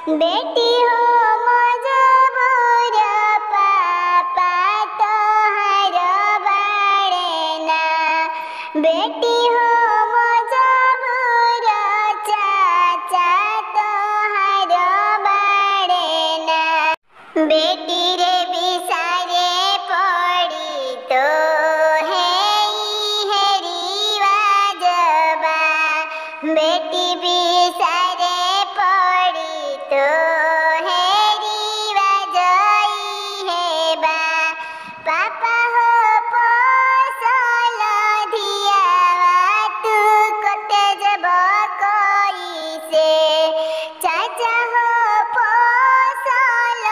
बेटी हो मजबूर पापा तोहर बाड़े ना। बेटी हो मजबूर चाचा तोहर बाड़े ना। बेटी रे बिसारे पड़ी तो बेटी बिसारे पड़ी तो हेरी बाजई है बा। पापा हो पोसल धियावा तू कोते जब कोई से। चाचा हो पोसल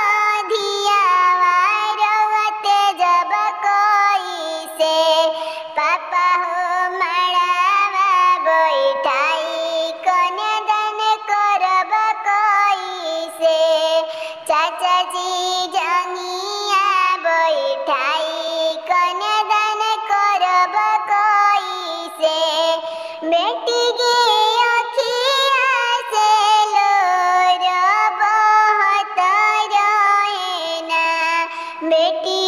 धियावा रवते जब कोई से। पापा हो मड़ावा बैठाई चाचा जी जंगिया बैठाई कन्यादान करब कोई से। बेटी के अखिया से लोर बहत रहे ना। बेटी